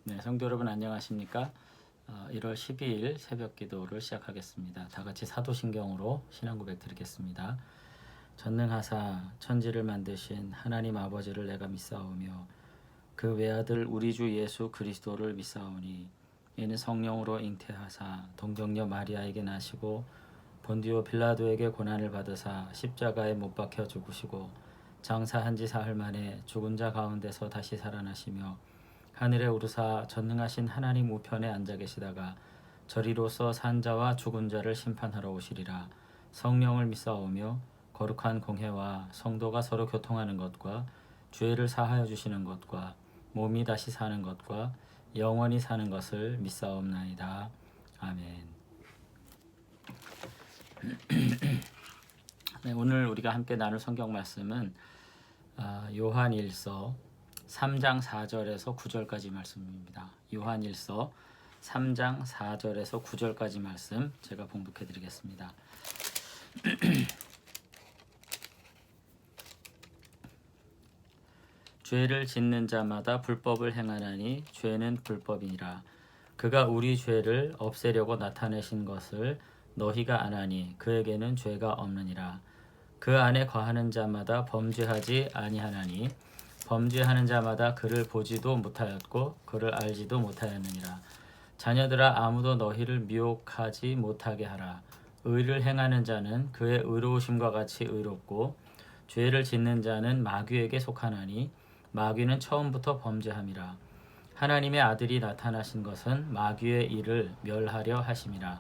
네, 성도 여러분 안녕하십니까? 1월 12일 새벽 기도를 시작하겠습니다. 다 같이 사도신경으로 신앙 고백 드리겠습니다. 전능하사 천지를 만드신 하나님 아버지를 내가 믿사오며 그 외아들 우리 주 예수 그리스도를 믿사오니 이는 성령으로 잉태하사 동정녀 마리아에게 나시고 본디오 빌라도에게 고난을 받으사 십자가에 못 박혀 죽으시고 장사한 지 사흘 만에 죽은 자 가운데서 다시 살아나시며 하늘에 오르사 전능하신 하나님 우편에 앉아 계시다가 저리로서 산 자와 죽은 자를 심판하러 오시리라. 성령을 믿사오며 거룩한 공회와 성도가 서로 교통하는 것과 죄를 사하여 주시는 것과 몸이 다시 사는 것과 영원히 사는 것을 믿사옵나이다. 아멘. 네, 오늘 우리가 함께 나눌 성경 말씀은 요한일서 3장 4절에서 9절까지 말씀입니다. 요한일서 3장 4절에서 9절까지 말씀 제가 봉독해 드리겠습니다. 죄를 짓는 자마다 불법을 행하나니 죄는 불법이니라. 그가 우리 죄를 없애려고 나타내신 것을 너희가 아나니 그에게는 죄가 없느니라. 그 안에 거하는 자마다 범죄하지 아니하나니 범죄하는 자마다 그를 보지도 못하였고 그를 알지도 못하였느니라. 자녀들아 아무도 너희를 미혹하지 못하게 하라. 의를 행하는 자는 그의 의로우심과 같이 의롭고 죄를 짓는 자는 마귀에게 속하나니 마귀는 처음부터 범죄함이라. 하나님의 아들이 나타나신 것은 마귀의 일을 멸하려 하심이라.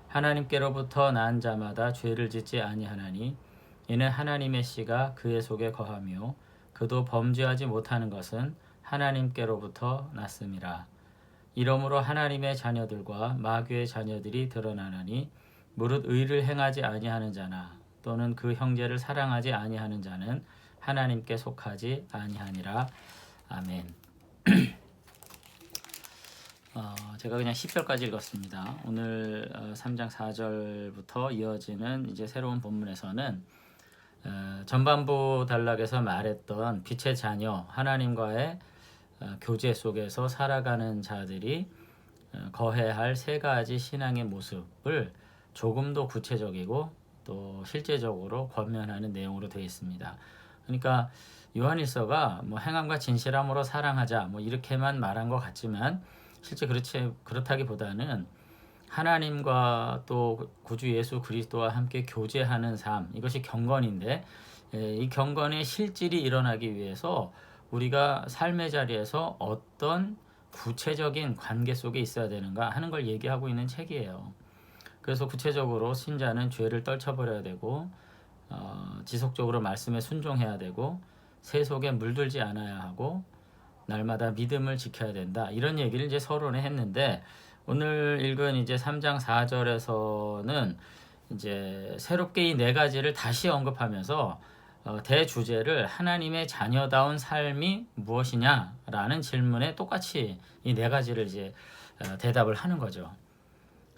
하나님께로부터 난 자마다 죄를 짓지 아니하나니 이는 하나님의 씨가 그의 속에 거하며 그도 범죄하지 못하는 것은 하나님께로부터 났음이라. 이러므로 하나님의 자녀들과 마귀의 자녀들이 드러나나니 무릇 의를 행하지 아니하는 자나 또는 그 형제를 사랑하지 아니하는 자는 하나님께 속하지 아니하니라. 아멘. 제가 그냥 10절까지 읽었습니다. 오늘 3장 4절부터 이어지는 이제 새로운 본문에서는 전반부 단락에서 말했던 빛의 자녀 하나님과의 교제 속에서 살아가는 자들이 거해야 할 세 가지 신앙의 모습을 조금 더 구체적이고 또 실제적으로 권면하는 내용으로 되어 있습니다. 그러니까 요한일서가 뭐 행함과 진실함으로 사랑하자 뭐 이렇게만 말한 것 같지만 실제 그렇다기보다는 하나님과 또 구주 예수 그리스도와 함께 교제하는 삶, 이것이 경건인데 이 경건의 실질이 일어나기 위해서 우리가 삶의 자리에서 어떤 구체적인 관계 속에 있어야 되는가 하는 걸 얘기하고 있는 책이에요. 그래서 구체적으로 신자는 죄를 떨쳐버려야 되고 지속적으로 말씀에 순종해야 되고 세속에 물들지 않아야 하고 날마다 믿음을 지켜야 된다. 이런 얘기를 이제 서론에 했는데 오늘 읽은 이제 3장 4절에서는 이제 새롭게 이 네 가지를 다시 언급하면서 대주제를 하나님의 자녀다운 삶이 무엇이냐라는 질문에 똑같이 이 네 가지를 이제 대답을 하는 거죠.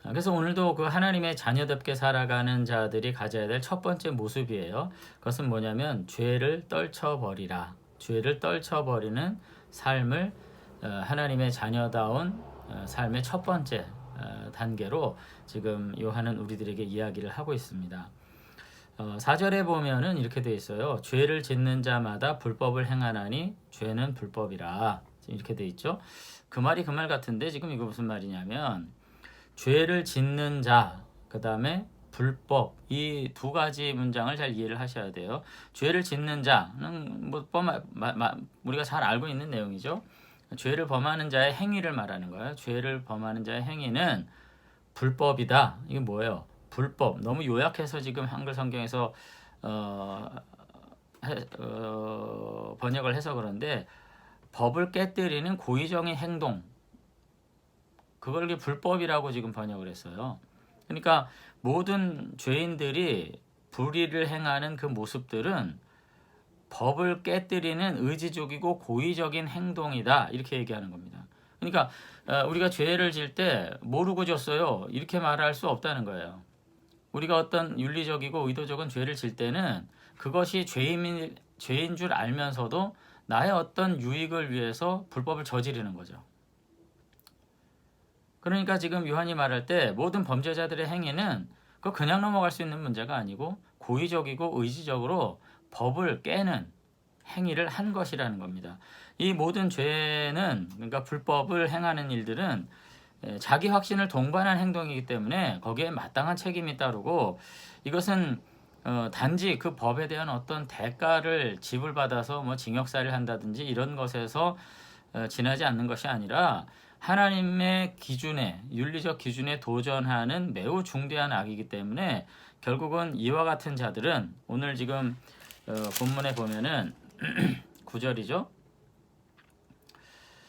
그래서 오늘도 그 하나님의 자녀답게 살아가는 자들이 가져야 될 첫 번째 모습이에요. 그것은 뭐냐면 죄를 떨쳐버리라. 죄를 떨쳐버리는 삶을 하나님의 자녀다운 삶의 첫 번째 단계로 지금 요한은 우리들에게 이야기를 하고 있습니다. 4절에 보면은 이렇게 되어 있어요. 죄를 짓는 자마다 불법을 행하나니 죄는 불법이라. 이렇게 되어 있죠. 그 말이 그 말 같은데 지금 이거 무슨 말이냐면 죄를 짓는 자, 그 다음에 불법, 이 두 가지 문장을 잘 이해를 하셔야 돼요. 죄를 짓는 자는 뭐 우리가 잘 알고 있는 내용이죠. 죄를 범하는 자의 행위를 말하는 거예요. 죄를 범하는 자의 행위는 불법이다. 이게 뭐예요? 불법. 너무 요약해서 지금 한글 성경에서 번역을 해서 그런데 법을 깨뜨리는 고의적인 행동, 그걸 불법이라고 지금 번역을 했어요. 그러니까 모든 죄인들이 불의를 행하는 그 모습들은 법을 깨뜨리는 의지적이고 고의적인 행동이다. 이렇게 얘기하는 겁니다. 그러니까 우리가 죄를 질 때 모르고 졌어요. 이렇게 말할 수 없다는 거예요. 우리가 어떤 윤리적이고 의도적인 죄를 질 때는 그것이 죄인 줄 알면서도 나의 어떤 유익을 위해서 불법을 저지르는 거죠. 그러니까 지금 요한이 말할 때 모든 범죄자들의 행위는 그거 그냥 넘어갈 수 있는 문제가 아니고 고의적이고 의지적으로 법을 깨는 행위를 한 것이라는 겁니다. 이 모든 죄는, 그러니까 불법을 행하는 일들은 자기 확신을 동반한 행동이기 때문에 거기에 마땅한 책임이 따르고, 이것은 단지 그 법에 대한 어떤 대가를 지불받아서 뭐 징역살이를 한다든지 이런 것에서 지나지 않는 것이 아니라 하나님의 기준에, 윤리적 기준에 도전하는 매우 중대한 악이기 때문에 결국은 이와 같은 자들은, 오늘 지금 본문에 보면은 9절이죠.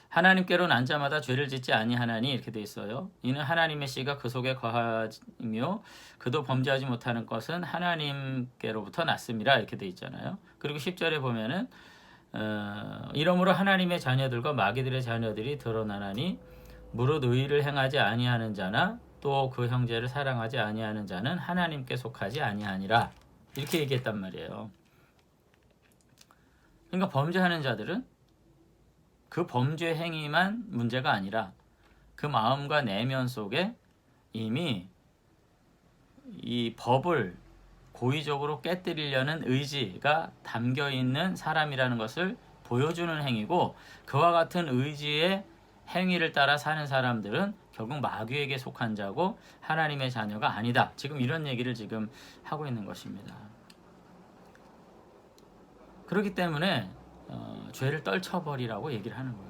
하나님께로 난 자마다 죄를 짓지 아니하나니, 이렇게 돼 있어요. 이는 하나님의 씨가 그 속에 거하며 그도 범죄하지 못하는 것은 하나님께로부터 났음이라, 이렇게 돼 있잖아요. 그리고 10절에 보면은 이러므로 하나님의 자녀들과 마귀들의 자녀들이 드러나나니 무릇 의를 행하지 아니하는 자나 또 그 형제를 사랑하지 아니하는 자는 하나님께 속하지 아니하니라, 이렇게 얘기했단 말이에요. 그러니까 범죄하는 자들은 그 범죄 행위만 문제가 아니라 그 마음과 내면 속에 이미 이 법을 고의적으로 깨뜨리려는 의지가 담겨 있는 사람이라는 것을 보여주는 행위고, 그와 같은 의지의 행위를 따라 사는 사람들은 결국 마귀에게 속한 자고 하나님의 자녀가 아니다. 지금 이런 얘기를 지금 하고 있는 것입니다. 그렇기 때문에 죄를 떨쳐버리라고 얘기를 하는 거예요.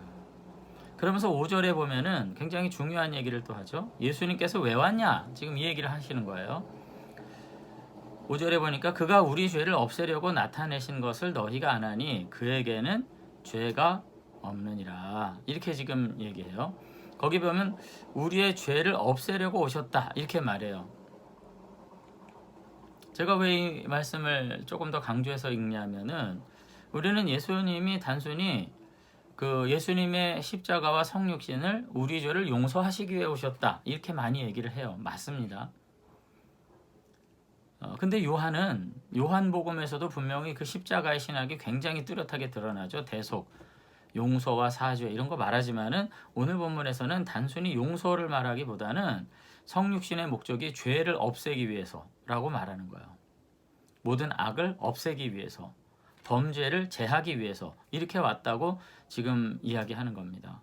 그러면서 5절에 보면은 굉장히 중요한 얘기를 또 하죠. 예수님께서 왜 왔냐? 지금 이 얘기를 하시는 거예요. 5절에 보니까 그가 우리 죄를 없애려고 나타내신 것을 너희가 안 하니 그에게는 죄가 없느니라, 이렇게 지금 얘기해요. 거기 보면 우리의 죄를 없애려고 오셨다, 이렇게 말해요. 제가 왜 이 말씀을 조금 더 강조해서 읽냐면은, 우리는 예수님이 단순히 그 예수님의 십자가와 성육신을 우리 죄를 용서하시기 위해 오셨다, 이렇게 많이 얘기를 해요. 맞습니다. 근데 요한복음에서도 분명히 그 십자가의 신학이 굉장히 뚜렷하게 드러나죠. 대속, 용서와 사죄 이런 거 말하지만은 오늘 본문에서는 단순히 용서를 말하기보다는 성육신의 목적이 죄를 없애기 위해서라고 말하는 거예요. 모든 악을 없애기 위해서, 범죄를 제하기 위해서 이렇게 왔다고 지금 이야기하는 겁니다.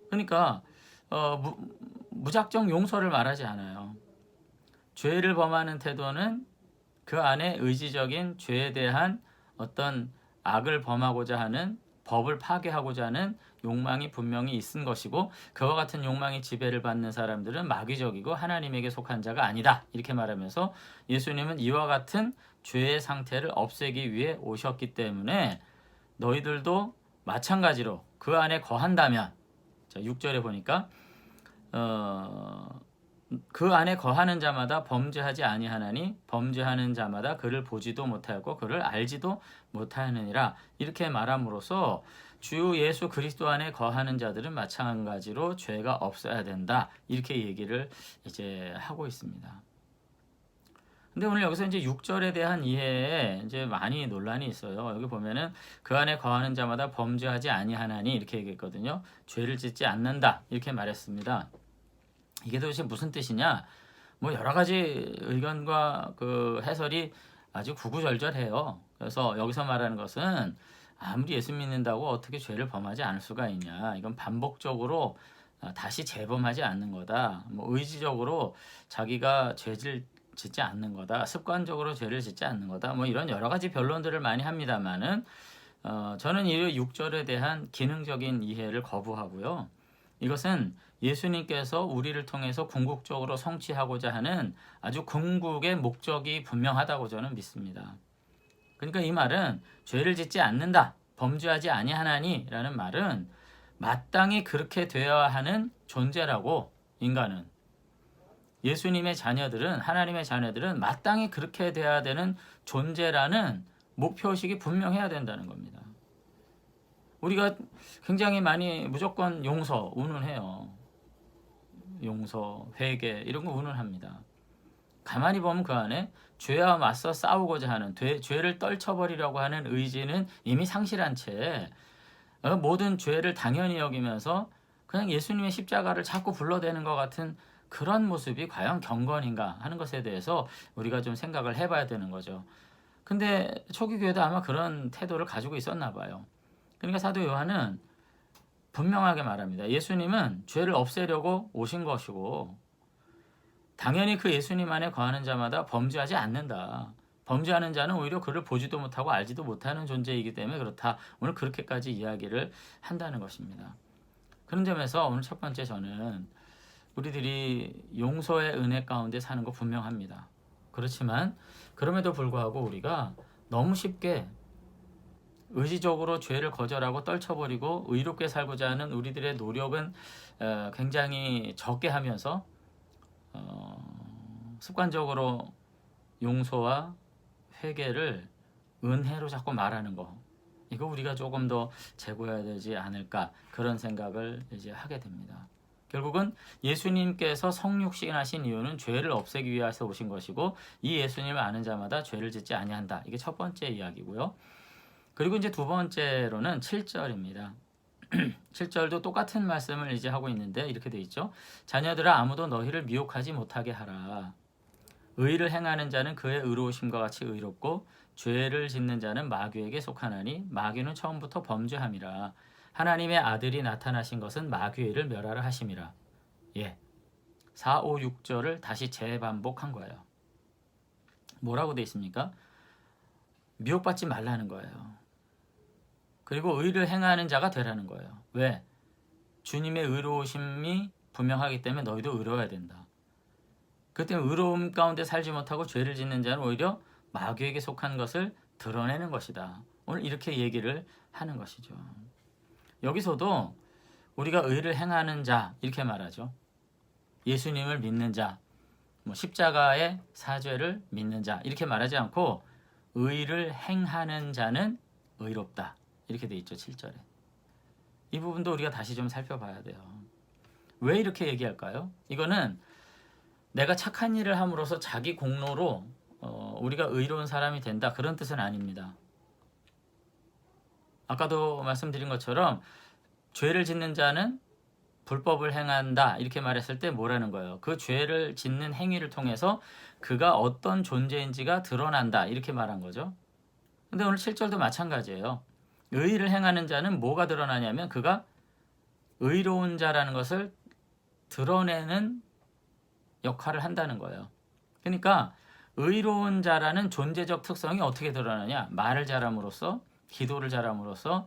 그러니까 무작정 용서를 말하지 않아요. 죄를 범하는 태도는 그 안에 의지적인 죄에 대한 어떤 악을 범하고자 하는, 법을 파괴하고자 하는 욕망이 분명히 있은 것이고, 그와 같은 욕망이 지배를 받는 사람들은 마귀적이고 하나님에게 속한 자가 아니다, 이렇게 말하면서 예수님은 이와 같은 죄의 상태를 없애기 위해 오셨기 때문에 너희들도 마찬가지로 그 안에 거한다면, 자 6절에 보니까 그 안에 거하는 자마다 범죄하지 아니하나니 범죄하는 자마다 그를 보지도 못하였고 그를 알지도 못하느니라, 이렇게 말함으로써 주 예수 그리스도 안에 거하는 자들은 마찬가지로 죄가 없어야 된다, 이렇게 얘기를 이제 하고 있습니다. 근데 오늘 여기서 이제 6절에 대한 이해에 이제 많이 논란이 있어요. 여기 보면은 그 안에 거하는 자마다 범죄하지 아니하나니, 이렇게 얘기했거든요. 죄를 짓지 않는다, 이렇게 말했습니다. 이게 도대체 무슨 뜻이냐? 뭐 여러 가지 의견과 그 해설이 아주 구구절절해요. 그래서 여기서 말하는 것은 아무리 예수 믿는다고 어떻게 죄를 범하지 않을 수가 있냐? 이건 반복적으로 다시 재범하지 않는 거다. 뭐 의지적으로 자기가 죄를 짓지 않는 거다. 습관적으로 죄를 짓지 않는 거다. 뭐 이런 여러 가지 변론들을 많이 합니다만은 저는 이 6절에 대한 기능적인 이해를 거부하고요. 이것은 예수님께서 우리를 통해서 궁극적으로 성취하고자 하는 아주 궁극의 목적이 분명하다고 저는 믿습니다. 그러니까 이 말은 죄를 짓지 않는다, 범죄하지 아니하나니 라는 말은 마땅히 그렇게 되어야 하는 존재라고, 인간은, 예수님의 자녀들은, 하나님의 자녀들은 마땅히 그렇게 돼야 되는 존재라는 목표의식이 분명해야 된다는 겁니다. 우리가 굉장히 많이 무조건 용서, 운운해요. 용서, 회개 이런 거 운운합니다. 가만히 보면 그 안에 죄와 맞서 싸우고자 하는, 죄를 떨쳐버리려고 하는 의지는 이미 상실한 채 모든 죄를 당연히 여기면서 그냥 예수님의 십자가를 자꾸 불러대는 것 같은 그런 모습이 과연 경건인가 하는 것에 대해서 우리가 좀 생각을 해봐야 되는 거죠. 근데 초기 교회도 아마 그런 태도를 가지고 있었나 봐요. 그러니까 사도 요한은 분명하게 말합니다. 예수님은 죄를 없애려고 오신 것이고 당연히 그 예수님 안에 거하는 자마다 범죄하지 않는다. 범죄하는 자는 오히려 그를 보지도 못하고 알지도 못하는 존재이기 때문에 그렇다. 오늘 그렇게까지 이야기를 한다는 것입니다. 그런 점에서 오늘 첫 번째 저는 우리들이 용서의 은혜 가운데 사는 거 분명합니다. 그렇지만 그럼에도 불구하고 우리가 너무 쉽게 의지적으로 죄를 거절하고 떨쳐버리고 의롭게 살고자 하는 우리들의 노력은 굉장히 적게 하면서 습관적으로 용서와 회개를 은혜로 자꾸 말하는 거, 이거 우리가 조금 더 재고해야 되지 않을까, 그런 생각을 이제 하게 됩니다. 결국은 예수님께서 성육신하신 이유는 죄를 없애기 위해서 오신 것이고 이 예수님을 아는 자마다 죄를 짓지 아니한다. 이게 첫 번째 이야기고요. 그리고 이제 두 번째로는 7절입니다. 7절도 똑같은 말씀을 이제 하고 있는데 이렇게 돼 있죠. 자녀들아 아무도 너희를 미혹하지 못하게 하라. 의를 행하는 자는 그의 의로우심과 같이 의롭고 죄를 짓는 자는 마귀에게 속하나니 마귀는 처음부터 범죄함이라. 하나님의 아들이 나타나신 것은 마귀를 멸하라 하심이라. 4, 5, 6절을 다시 재반복한 거예요. 뭐라고 돼 있습니까? 미혹받지 말라는 거예요. 그리고 의를 행하는 자가 되라는 거예요. 왜? 주님의 의로우심이 분명하기 때문에 너희도 의로워야 된다. 그 때문에 의로움 가운데 살지 못하고 죄를 짓는 자는 오히려 마귀에게 속한 것을 드러내는 것이다. 오늘 이렇게 얘기를 하는 것이죠. 여기서도 우리가 의를 행하는 자 이렇게 말하죠. 예수님을 믿는 자, 십자가의 사죄를 믿는 자 이렇게 말하지 않고 의를 행하는 자는 의롭다. 이렇게 돼 있죠. 7절에. 이 부분도 우리가 다시 좀 살펴봐야 돼요. 왜 이렇게 얘기할까요? 이거는 내가 착한 일을 함으로써 자기 공로로 우리가 의로운 사람이 된다, 그런 뜻은 아닙니다. 아까도 말씀드린 것처럼 죄를 짓는 자는 불법을 행한다 이렇게 말했을 때 뭐라는 거예요? 그 죄를 짓는 행위를 통해서 그가 어떤 존재인지가 드러난다 이렇게 말한 거죠. 근데 오늘 7절도 마찬가지예요. 의를 행하는 자는 뭐가 드러나냐면 그가 의로운 자라는 것을 드러내는 역할을 한다는 거예요. 그러니까 의로운 자라는 존재적 특성이 어떻게 드러나냐? 말을 잘함으로써, 기도를 잘함으로써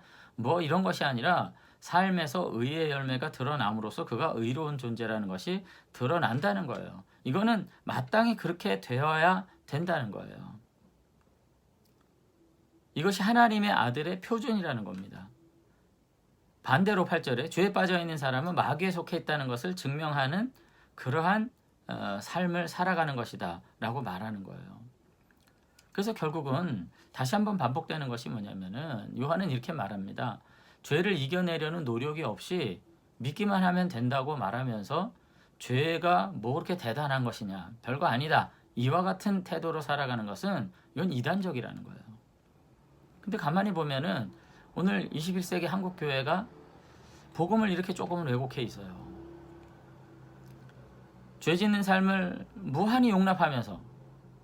이런 것이 아니라 삶에서 의의 열매가 드러남으로써 그가 의로운 존재라는 것이 드러난다는 거예요. 이거는 마땅히 그렇게 되어야 된다는 거예요. 이것이 하나님의 아들의 표준이라는 겁니다. 반대로 8절에 죄에 빠져있는 사람은 마귀에 속해 있다는 것을 증명하는 그러한 삶을 살아가는 것이다 라고 말하는 거예요. 그래서 결국은 다시 한번 반복되는 것이 뭐냐면은 요한은 이렇게 말합니다. 죄를 이겨내려는 노력이 없이 믿기만 하면 된다고 말하면서 죄가 뭐 그렇게 대단한 것이냐, 별거 아니다, 이와 같은 태도로 살아가는 것은 이건 이단적이라는 거예요. 근데 가만히 보면은 오늘 21세기 한국 교회가 복음을 이렇게 조금은 왜곡해 있어요. 죄 짓는 삶을 무한히 용납하면서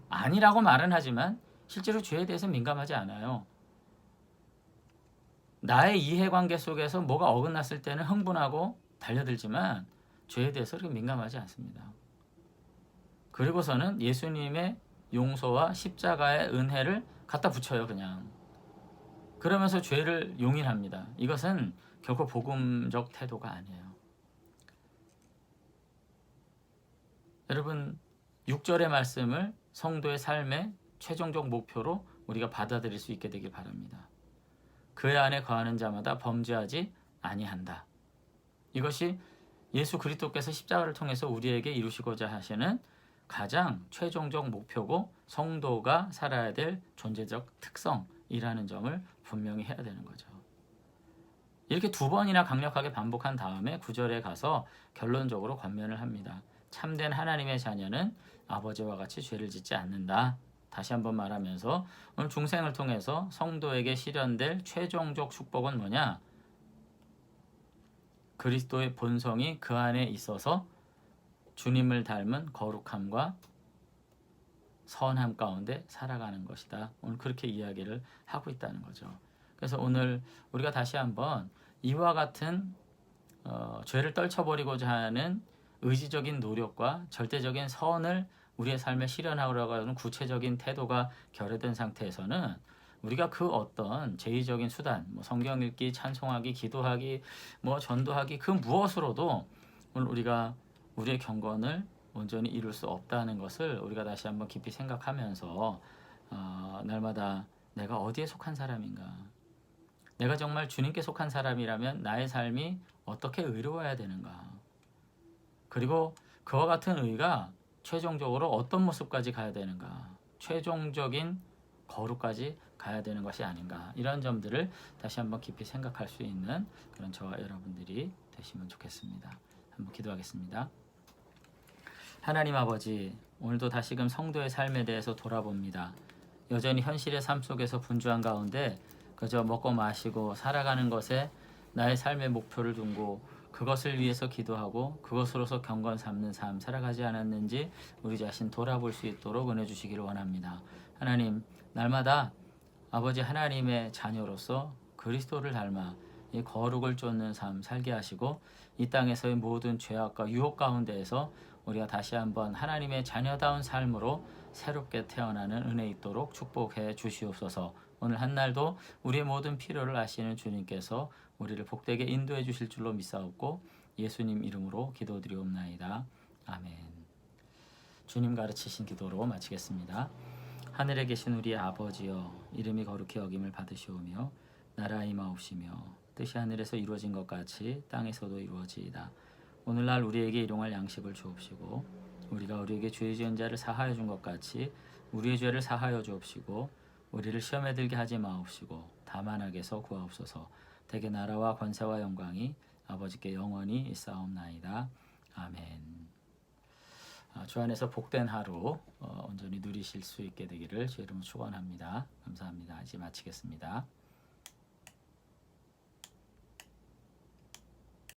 아니라고 말은 하지만 실제로 죄에 대해서 민감하지 않아요. 나의 이해관계 속에서 뭐가 어긋났을 때는 흥분하고 달려들지만 죄에 대해서 그렇게 민감하지 않습니다. 그리고서는 예수님의 용서와 십자가의 은혜를 갖다 붙여요, 그냥. 그러면서 죄를 용인합니다. 이것은 결코 복음적 태도가 아니에요. 여러분, 6절의 말씀을 성도의 삶의 최종적 목표로 우리가 받아들일 수 있게 되길 바랍니다. 그의 안에 거하는 자마다 범죄하지 아니한다. 이것이 예수 그리스도께서 십자가를 통해서 우리에게 이루시고자 하시는 가장 최종적 목표고 성도가 살아야 될 존재적 특성이라는 점을 분명히 해야 되는 거죠. 이렇게 두 번이나 강력하게 반복한 다음에 9절에 가서 결론적으로 권면을 합니다. 참된 하나님의 자녀는 아버지와 같이 죄를 짓지 않는다. 다시 한번 말하면서 오늘 중생을 통해서 성도에게 실현될 최종적 축복은 뭐냐? 그리스도의 본성이 그 안에 있어서 주님을 닮은 거룩함과 선함 가운데 살아가는 것이다. 오늘 그렇게 이야기를 하고 있다는 거죠. 그래서 오늘 우리가 다시 한번 이와 같은 죄를 떨쳐버리고자 하는 의지적인 노력과 절대적인 선을 우리의 삶에 실현하려고 하는 구체적인 태도가 결여된 상태에서는 우리가 그 어떤 제의적인 수단, 뭐 성경 읽기, 찬송하기, 기도하기, 뭐 전도하기 그 무엇으로도 오늘 우리가 우리의 경건을 온전히 이룰 수 없다는 것을 우리가 다시 한번 깊이 생각하면서 날마다 내가 어디에 속한 사람인가, 내가 정말 주님께 속한 사람이라면 나의 삶이 어떻게 의로워야 되는가, 그리고 그와 같은 의가 최종적으로 어떤 모습까지 가야 되는가, 최종적인 거룩까지 가야 되는 것이 아닌가, 이런 점들을 다시 한번 깊이 생각할 수 있는 그런 저와 여러분들이 되시면 좋겠습니다. 한번 기도하겠습니다. 하나님 아버지, 오늘도 다시금 성도의 삶에 대해서 돌아봅니다. 여전히 현실의 삶 속에서 분주한 가운데 그저 먹고 마시고 살아가는 것에 나의 삶의 목표를 두고 그것을 위해서 기도하고 그것으로서 경건 삼는 삶 살아가지 않았는지 우리 자신 돌아볼 수 있도록 은혜 주시기를 원합니다. 하나님, 날마다 아버지 하나님의 자녀로서 그리스도를 닮아 이 거룩을 쫓는 삶 살게 하시고 이 땅에서의 모든 죄악과 유혹 가운데에서 우리가 다시 한번 하나님의 자녀다운 삶으로 새롭게 태어나는 은혜 있도록 축복해 주시옵소서. 오늘 한날도 우리의 모든 필요를 아시는 주님께서 우리를 복되게 인도해 주실 줄로 믿사옵고 예수님 이름으로 기도드리옵나이다. 아멘. 주님 가르치신 기도로 마치겠습니다. 하늘에 계신 우리 아버지여, 이름이 거룩히 여김을 받으시오며 나라의 임하옵시며 뜻이 하늘에서 이루어진 것 같이 땅에서도 이루어지이다. 오늘날 우리에게 일용할 양식을 주옵시고 우리가 우리에게 죄 지은 자를 사하여 준 것 같이 우리의 죄를 사하여 주옵시고 우리를 시험에 들게 하지 마옵시고 다만 악에서 구하옵소서. 대개 나라와 권세와 영광이 아버지께 영원히 있사옵나이다. 아멘. 주 안에서 복된 하루 온전히 누리실 수 있게 되기를 주 이름으로 축원합니다. 감사합니다. 이제 마치겠습니다.